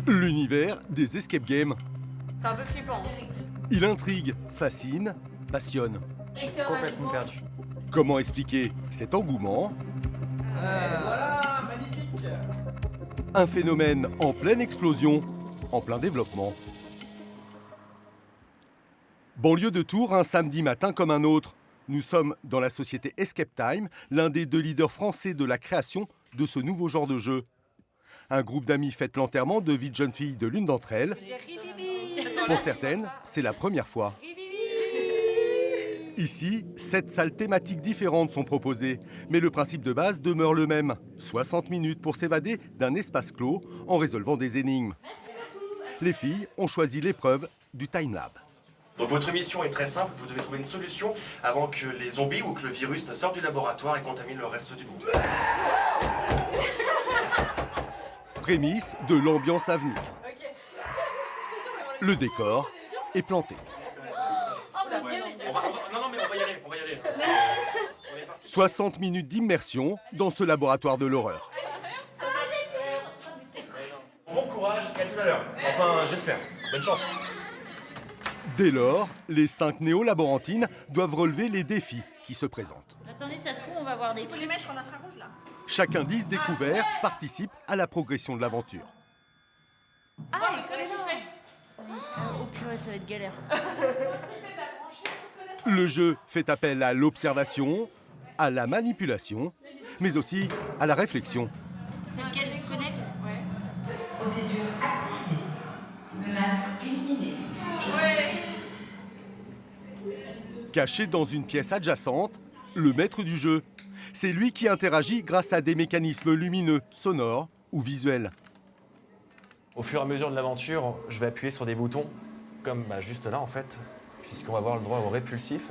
L'univers des escape games. C'est un peu flippant. Il intrigue, fascine, passionne. Je suis complètement perdu. Comment expliquer cet engouement? Voilà, magnifique. Un phénomène en pleine explosion, en plein développement. Banlieue de Tours, un samedi matin comme un autre. Nous sommes dans la société Escape Time, l'un des 2 leaders français de la création de ce nouveau genre de jeu. Un groupe d'amis fête l'enterrement de vie de jeune fille de l'une d'entre elles. Pour certaines, c'est la première fois. Ici, 7 salles thématiques différentes sont proposées, mais le principe de base demeure le même. 60 minutes pour s'évader d'un espace clos en résolvant des énigmes. Les filles ont choisi l'épreuve du Timelab. Donc votre mission est très simple, vous devez trouver une solution avant que les zombies ou que le virus ne sorte du laboratoire et contamine le reste du monde. Prémisse de l'ambiance à venir. Le décor est planté. Non, mais on va y aller, on va y aller. 60 minutes d'immersion dans ce laboratoire de l'horreur. Bon courage et à tout à l'heure. Enfin, j'espère. Bonne chance. Dès lors, les 5 néo-laborantines doivent relever les défis qui se présentent. Attendez, ça se trouve, on va voir des Faut trucs. les mettre en infrarouge là. Chaque indice découvert participe à la progression de l'aventure. Ah, excellent. Oh purée, ça va être galère. Le jeu fait appel à l'observation, à la manipulation, mais aussi à la réflexion. C'est lequel tu connais? Procédure activée. Menace éliminée. Caché dans une pièce adjacente, le maître du jeu. C'est lui qui interagit grâce à des mécanismes lumineux, sonores ou visuels. Au fur et à mesure de l'aventure, je vais appuyer sur des boutons, comme juste là en fait, puisqu'on va avoir le droit au répulsif.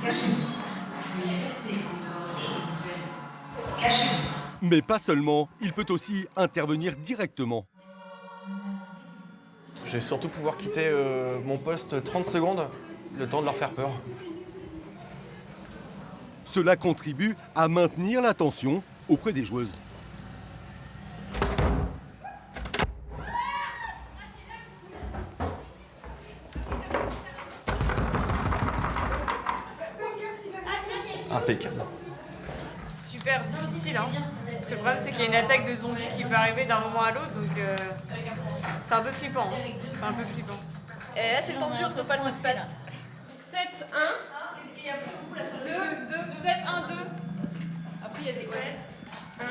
Cachez-vous. Veuillez rester en dehors du champ visuel. Cachez-vous. Mais pas seulement, il peut aussi intervenir directement. Je vais surtout pouvoir quitter mon poste 30 secondes, le temps de leur faire peur. Cela contribue à maintenir l'attention auprès des joueuses. Impeccable. Super difficile, hein. Parce que le problème, c'est qu'il y a une attaque de zombies qui peut arriver d'un moment à l'autre, donc c'est un peu flippant. Hein. C'est un peu flippant. Et là, c'est tendu, on trouve pas le mot de passe. Donc 7, 1, 2, 2, 7, 1, 2. Après, il y a des 7, 1,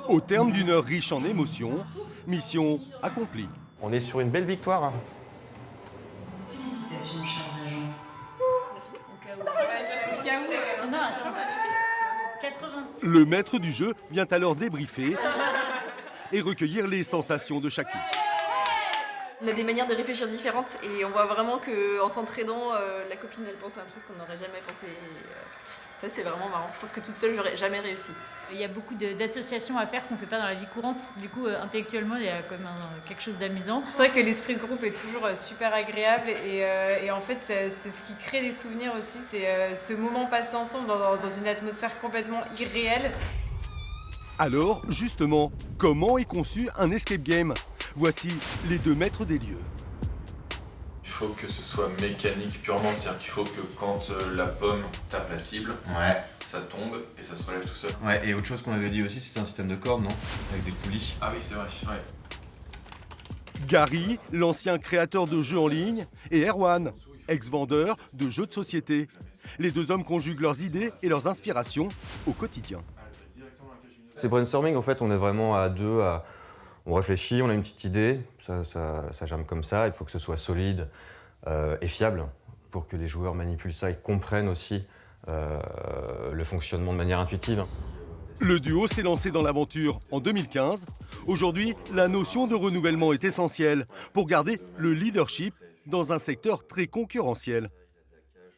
2. Au terme d'une heure riche en émotions, mission accomplie. On est sur une belle victoire. Hein. Félicitations, chers agents. Non, attends. 86. Le maître du jeu vient alors débriefer et recueillir les sensations de chacune. On a des manières de réfléchir différentes et on voit vraiment qu'en s'entraînant, la copine elle pense à un truc qu'on n'aurait jamais pensé. Ça c'est vraiment marrant. Je pense que toute seule j'aurais jamais réussi. Il y a beaucoup d'associations à faire qu'on ne fait pas dans la vie courante. Du coup, intellectuellement, il y a quand même quelque chose d'amusant. C'est vrai que l'esprit de groupe est toujours super agréable et en fait c'est ce qui crée des souvenirs aussi, c'est ce moment passé ensemble dans une atmosphère complètement irréelle. Alors, justement, comment est conçu un escape game? Voici les 2 maîtres des lieux. Il faut que ce soit mécanique purement, c'est-à-dire qu'il faut que quand la pomme tape la cible, Ouais, ça tombe et ça se relève tout seul. ouais, et autre chose qu'on avait dit aussi, c'était un système de cordes, non? Avec des poulies. Ah oui, c'est vrai, ouais. Gary, l'ancien créateur de jeux en ligne, et Erwan, ex-vendeur de jeux de société. Les 2 hommes conjuguent leurs idées et leurs inspirations au quotidien. C'est brainstorming, en fait, on est vraiment à 2, on réfléchit, on a une petite idée, ça germe comme ça, il faut que ce soit solide et fiable pour que les joueurs manipulent ça et comprennent aussi le fonctionnement de manière intuitive. Le duo s'est lancé dans l'aventure en 2015. Aujourd'hui, la notion de renouvellement est essentielle pour garder le leadership dans un secteur très concurrentiel.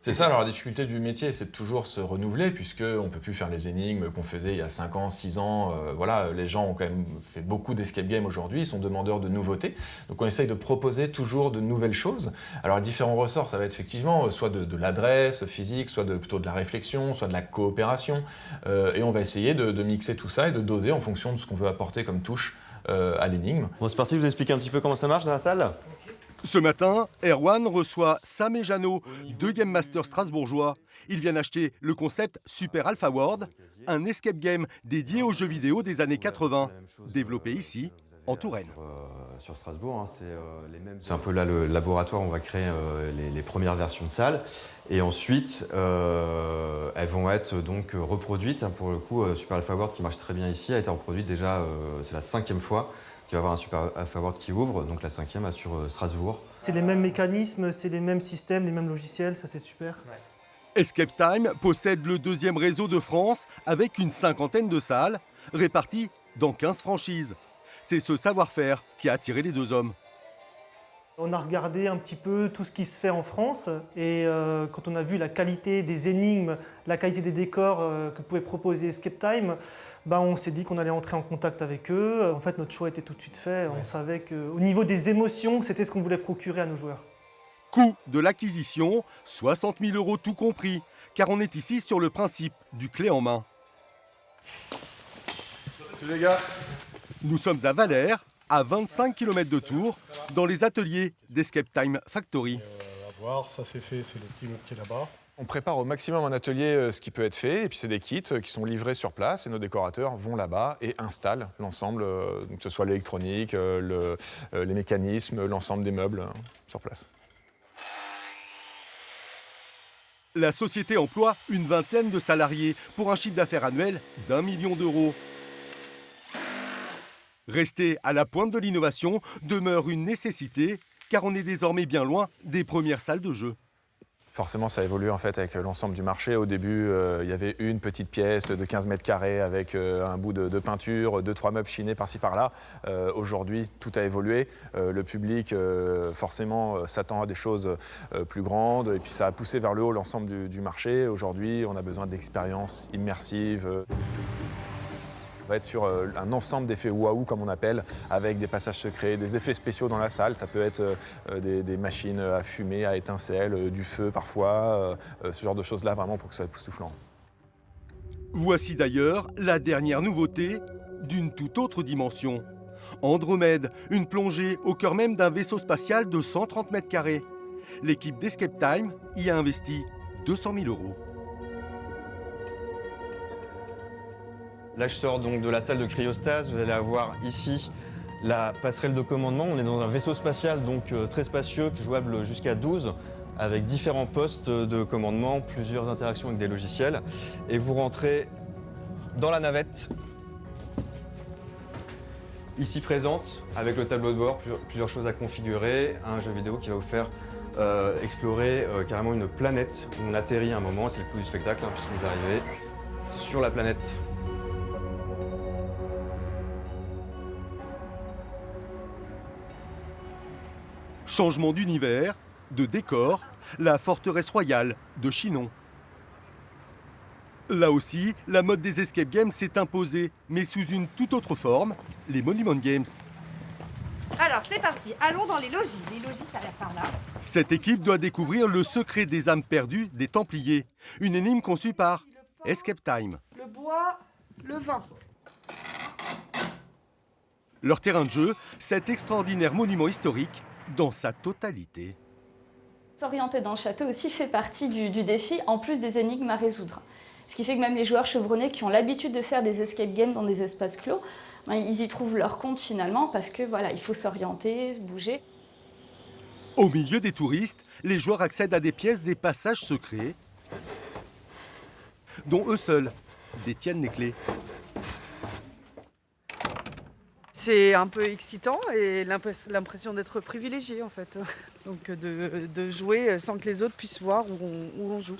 C'est ça, alors la difficulté du métier, c'est de toujours se renouveler, puisqu'on ne peut plus faire les énigmes qu'on faisait il y a 5 ans, 6 ans. Voilà, les gens ont quand même fait beaucoup d'escape games aujourd'hui, ils sont demandeurs de nouveautés. Donc on essaye de proposer toujours de nouvelles choses. Alors les différents ressorts, ça va être effectivement soit de l'adresse physique, soit plutôt de la réflexion, soit de la coopération. Et on va essayer de mixer tout ça et de doser en fonction de ce qu'on veut apporter comme touche à l'énigme. Bon, c'est parti, je vous explique un petit peu comment ça marche dans la salle. Ce matin, Erwan reçoit Sam et Jeannot, 2 Game Masters strasbourgeois. Ils viennent acheter le concept Super Alpha World, un escape game dédié aux jeux vidéo des années 80, développé ici, en Touraine. Sur Strasbourg, hein, c'est un peu là le laboratoire où on va créer les premières versions de salles. Et ensuite, elles vont être donc reproduites. Pour le coup, Super Alpha World qui marche très bien ici a été reproduite déjà, c'est la 5e fois. Il va y avoir un Super Alpha World qui ouvre, donc la 5e sur Strasbourg. C'est les mêmes mécanismes, c'est les mêmes systèmes, les mêmes logiciels, ça c'est super. Escape Time possède le 2e réseau de France avec une 50aine de salles réparties dans 15 franchises. C'est ce savoir-faire qui a attiré les 2 hommes. On a regardé un petit peu tout ce qui se fait en France et quand on a vu la qualité des énigmes, la qualité des décors que pouvait proposer Escape Time, on s'est dit qu'on allait entrer en contact avec eux. En fait, notre choix était tout de suite fait. On savait qu'au niveau des émotions, c'était ce qu'on voulait procurer à nos joueurs. Coût de l'acquisition, 60 000 € tout compris, car on est ici sur le principe du clé en main. Salut les gars. Nous sommes à Valère, à 25 km de Tours, dans les ateliers d'Escape Time Factory. À voir, ça c'est fait, c'est le petit meuble qui est là-bas. On prépare au maximum en atelier ce qui peut être fait, et puis c'est des kits qui sont livrés sur place, et nos décorateurs vont là-bas et installent l'ensemble, que ce soit l'électronique, les mécanismes, l'ensemble des meubles sur place. La société emploie une 20aine de salariés pour un chiffre d'affaires annuel d'1 million d'euros. Rester à la pointe de l'innovation demeure une nécessité, car on est désormais bien loin des premières salles de jeu. Forcément, ça évolue en fait avec l'ensemble du marché. Au début, il y avait une petite pièce de 15 mètres carrés avec un bout de peinture, 2-3 meubles chinés par-ci par-là. Aujourd'hui, tout a évolué. Le public, forcément, s'attend à des choses plus grandes. Et puis ça a poussé vers le haut l'ensemble du marché. Aujourd'hui, on a besoin d'expériences immersives. On va être sur un ensemble d'effets waouh, comme on appelle, avec des passages secrets, des effets spéciaux dans la salle. Ça peut être des machines à fumée, à étincelles, du feu parfois, ce genre de choses-là vraiment pour que ça soit époustouflant. Voici d'ailleurs la dernière nouveauté d'une toute autre dimension. Andromède, une plongée au cœur même d'un vaisseau spatial de 130 mètres carrés. L'équipe d'Escape Time y a investi 200 000 €. Là, je sors donc de la salle de cryostase. Vous allez avoir ici la passerelle de commandement. On est dans un vaisseau spatial donc très spacieux, jouable jusqu'à 12, avec différents postes de commandement, plusieurs interactions avec des logiciels. Et vous rentrez dans la navette, ici présente, avec le tableau de bord, plusieurs choses à configurer, un jeu vidéo qui va vous faire explorer carrément une planète. On atterrit à un moment, c'est le coup du spectacle, puisque vous arrivez sur la planète. Changement d'univers, de décor, la forteresse royale de Chinon. Là aussi, la mode des escape games s'est imposée, mais sous une toute autre forme, les Monument Games. Alors c'est parti, allons dans les logis. Les logis, ça a l'air par là. Cette équipe doit découvrir le secret des âmes perdues des Templiers. Une énigme conçue par Escape Time. Le bois, le vin. Leur terrain de jeu, cet extraordinaire monument historique dans sa totalité. S'orienter dans le château aussi fait partie du défi, en plus des énigmes à résoudre. Ce qui fait que même les joueurs chevronnés qui ont l'habitude de faire des escape games dans des espaces clos, ils y trouvent leur compte finalement parce que voilà, il faut s'orienter, se bouger. Au milieu des touristes, les joueurs accèdent à des pièces et passages secrets dont eux seuls détiennent les clés. C'est un peu excitant et l'impression d'être privilégié en fait. Donc de jouer sans que les autres puissent voir où on joue.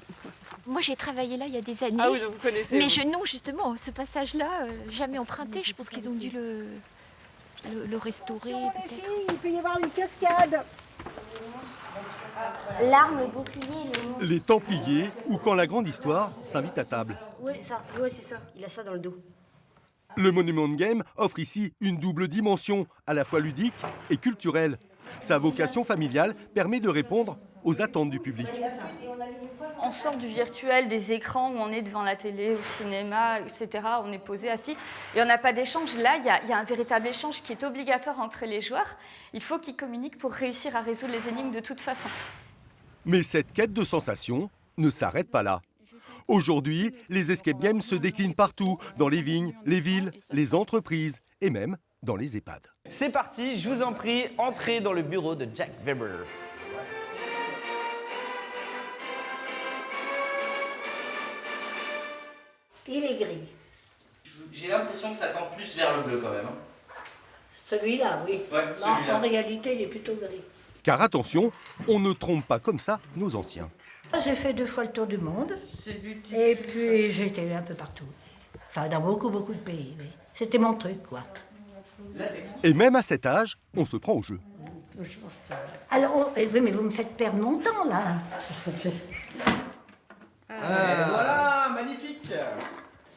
Moi j'ai travaillé là il y a des années. Ah oui, donc vous connaissez. Mais non, justement, ce passage-là, jamais emprunté. Je pense qu'ils ont dû le restaurer peut-être. Il peut y avoir une cascade. L'arme, le bouclier, le monstre. Les Templiers ou quand la grande histoire s'invite à table. Ouais, c'est ça. Il a ça dans le dos. Le Monument Game offre ici une double dimension, à la fois ludique et culturelle. Sa vocation familiale permet de répondre aux attentes du public. On sort du virtuel, des écrans où on est devant la télé, au cinéma, etc. On est posé assis et on n'a pas d'échange. Là, il y a un véritable échange qui est obligatoire entre les joueurs. Il faut qu'ils communiquent pour réussir à résoudre les énigmes de toute façon. Mais cette quête de sensations ne s'arrête pas là. Aujourd'hui, les escape games se déclinent partout, dans les vignes, les villes, les entreprises et même dans les EHPAD. C'est parti, je vous en prie, entrez dans le bureau de Jack Weber. Il est gris. J'ai l'impression que ça tend plus vers le bleu quand même. Celui-là, oui. Ouais, Non, celui-là. en réalité, il est plutôt gris. Car attention, on ne trompe pas comme ça nos anciens. J'ai fait 2 fois le tour du monde. Et puis j'ai été un peu partout. Enfin, dans beaucoup de pays. Oui. C'était mon truc, quoi. Et même à cet âge, on se prend au jeu. Alors, oui, mais vous me faites perdre mon temps, là. Voilà, magnifique.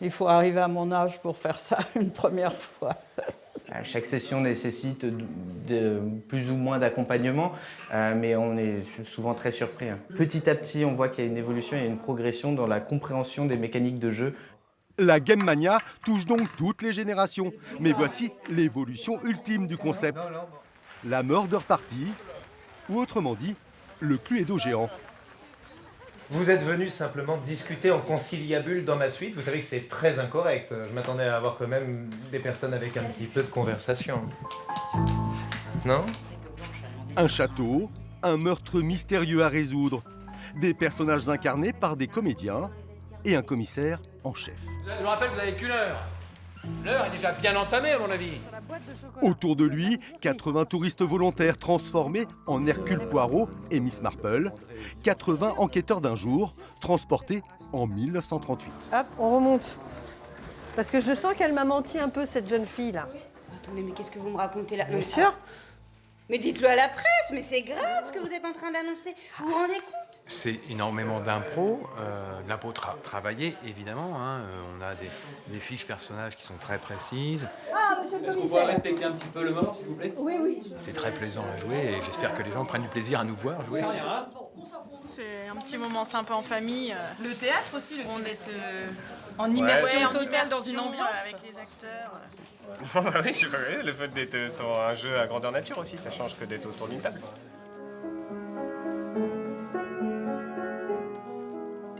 Il faut arriver à mon âge pour faire ça une première fois. Chaque session nécessite plus ou moins d'accompagnement, mais on est souvent très surpris. Petit à petit, on voit qu'il y a une évolution, il y a une progression dans la compréhension des mécaniques de jeu. La Game Mania touche donc toutes les générations. Mais voici l'évolution ultime du concept. La Murder Party, ou autrement dit, le Cluedo géant. Vous êtes venu simplement discuter en conciliabule dans ma suite. Vous savez que c'est très incorrect. Je m'attendais à avoir quand même des personnes avec un petit peu de conversation. Non ? Un château, un meurtre mystérieux à résoudre, des personnages incarnés par des comédiens et un commissaire en chef. Je me rappelle que vous n'avez qu'une heure. L'heure est déjà bien entamée, à mon avis. Autour de lui, 80 touristes volontaires transformés en Hercule Poirot et Miss Marple, 80 enquêteurs d'un jour transportés en 1938. Hop, on remonte. Parce que je sens qu'elle m'a menti un peu, cette jeune fille-là. Attendez, mais qu'est-ce que vous me racontez là? Bien sûr. Mais dites-le à la presse, mais c'est grave ce que vous êtes en train d'annoncer. Vous vous rendez compte? C'est énormément d'impro, de l'impro travaillé évidemment. On a des fiches personnages qui sont très précises. Ah, monsieur le Est-ce qu'on commissaire. pourrait respecter un petit peu le mort, s'il vous plaît? Oui, oui. C'est très plaisant à jouer et j'espère que les gens prennent du plaisir à nous voir jouer. C'est un petit moment sympa en famille. Le théâtre aussi, on est en immersion en totale dans une immersion, ambiance. avec les acteurs. Oui, le fait d'être sur un jeu à grandeur nature aussi, ça change que d'être autour d'une table.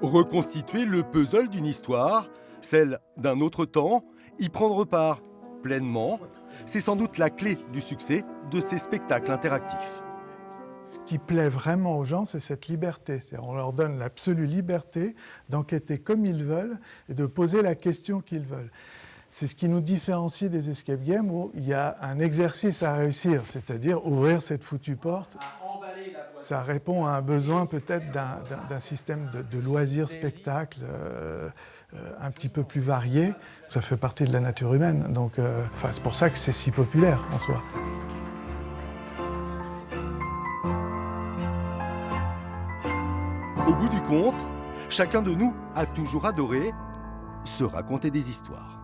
Reconstituer le puzzle d'une histoire, celle d'un autre temps, y prendre part pleinement, c'est sans doute la clé du succès de ces spectacles interactifs. Ce qui plaît vraiment aux gens, c'est cette liberté. On leur donne l'absolue liberté d'enquêter comme ils veulent et de poser la question qu'ils veulent. C'est ce qui nous différencie des escape games où il y a un exercice à réussir, c'est-à-dire ouvrir cette foutue porte. Ça répond à un besoin peut-être d'un système de loisirs, spectacles un petit peu plus varié. Ça fait partie de la nature humaine, donc c'est pour ça que c'est si populaire en soi. Au bout du compte, chacun de nous a toujours adoré se raconter des histoires.